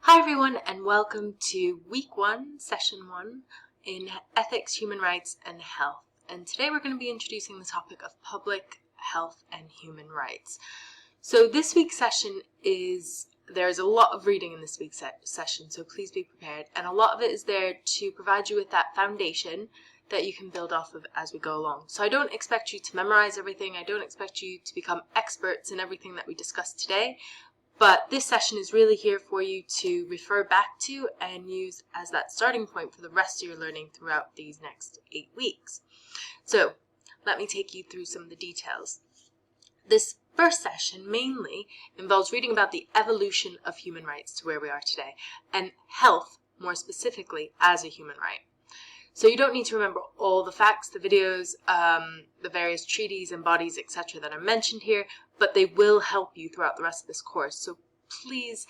Hi everyone, and welcome to week 1, session 1 in ethics, human rights and health. And today we're going to be introducing the topic of public health and human rights. So this week's session there's a lot of reading in this week's session, so please be prepared. And a lot of it is there to provide you with that foundation that you can build off of as we go along. So I don't expect you to memorize everything. I don't expect you to become experts in everything that we discussed today. But this session is really here for you to refer back to and use as that starting point for the rest of your learning throughout these next 8 weeks. So let me take you through some of the details. This first session mainly involves reading about the evolution of human rights to where we are today, and health more specifically as a human right. So you don't need to remember all the facts, the videos, the various treaties and bodies, etc. that are mentioned here, but they will help you throughout the rest of this course. So please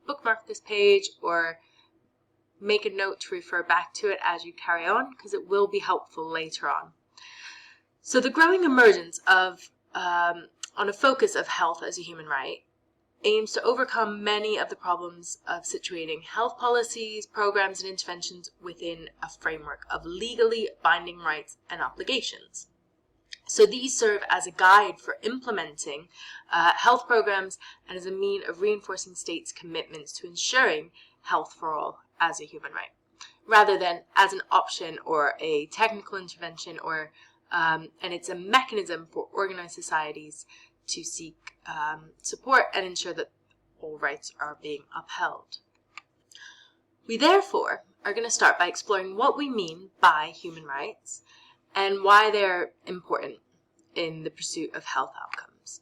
bookmark this page or make a note to refer back to it as you carry on, because it will be helpful later on. So the growing emergence of, on a focus of health as a human right, aims to overcome many of the problems of situating health policies, programs, and interventions within a framework of legally binding rights and obligations. So these serve as a guide for implementing health programs and as a mean of reinforcing states' commitments to ensuring health for all as a human right, rather than as an option or a technical intervention, or and it's a mechanism for organized societies to seek support and ensure that all rights are being upheld. We therefore are going to start by exploring what we mean by human rights and why they're important in the pursuit of health outcomes.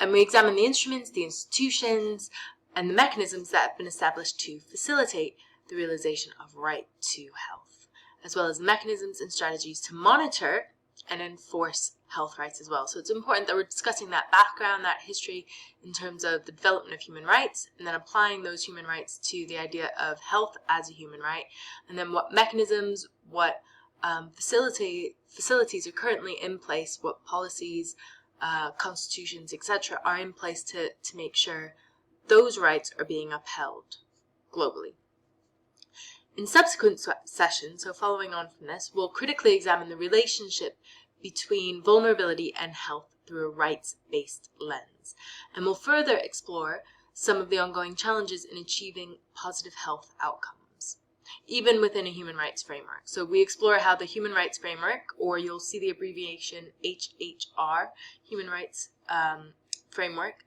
And we examine the instruments, the institutions, and the mechanisms that have been established to facilitate the realization of right to health, as well as mechanisms and strategies to monitor and enforce health rights as well. So it's important that we're discussing that background, that history in terms of the development of human rights, and then applying those human rights to the idea of health as a human right, and then what mechanisms, what facilities are currently in place, what policies, constitutions, etc. are in place to make sure those rights are being upheld globally. In subsequent sessions, so following on from this, we'll critically examine the relationship between vulnerability and health through a rights-based lens. And we'll further explore some of the ongoing challenges in achieving positive health outcomes, even within a human rights framework. So we explore how the human rights framework, or you'll see the abbreviation EHRH, human rights framework,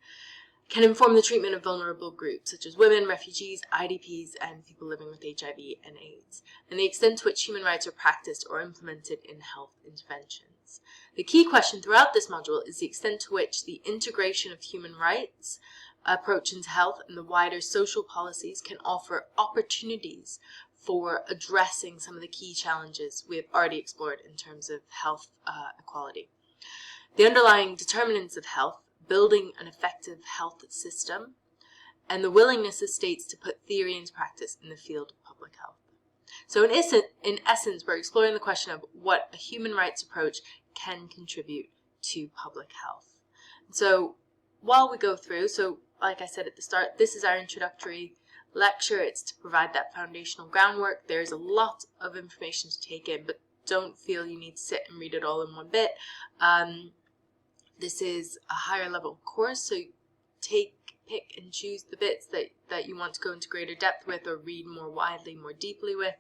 can inform the treatment of vulnerable groups such as women, refugees, IDPs, and people living with HIV and AIDS, and the extent to which human rights are practiced or implemented in health interventions. The key question throughout this module is the extent to which the integration of human rights approach into health and the wider social policies can offer opportunities for addressing some of the key challenges we have already explored in terms of health equality. The underlying determinants of health, building an effective health system, and the willingness of states to put theory into practice in the field of public health. So in essence, we're exploring the question of what a human rights approach can contribute to public health. So while we go through, so like I said at the start, this is our introductory lecture. It's to provide that foundational groundwork. There's a lot of information to take in, but don't feel you need to sit and read it all in one bit. This is a higher level course, so pick and choose the bits that you want to go into greater depth with or read more widely, more deeply with.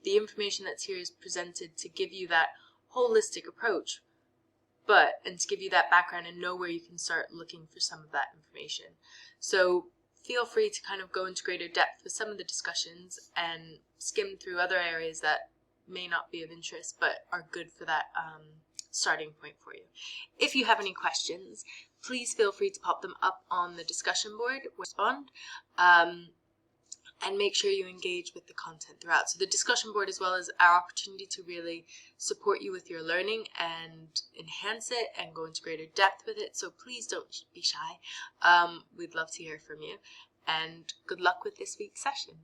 The information that's here is presented to give you that holistic approach, and to give you that background and know where you can start looking for some of that information. So feel free to kind of go into greater depth with some of the discussions and skim through other areas that may not be of interest but are good for that starting point for you. If you have any questions, please feel free to pop them up on the discussion board, respond, and make sure you engage with the content throughout. So the discussion board, as well as our opportunity to really support you with your learning and enhance it and go into greater depth with it. So please don't be shy. We'd love to hear from you, and good luck with this week's session.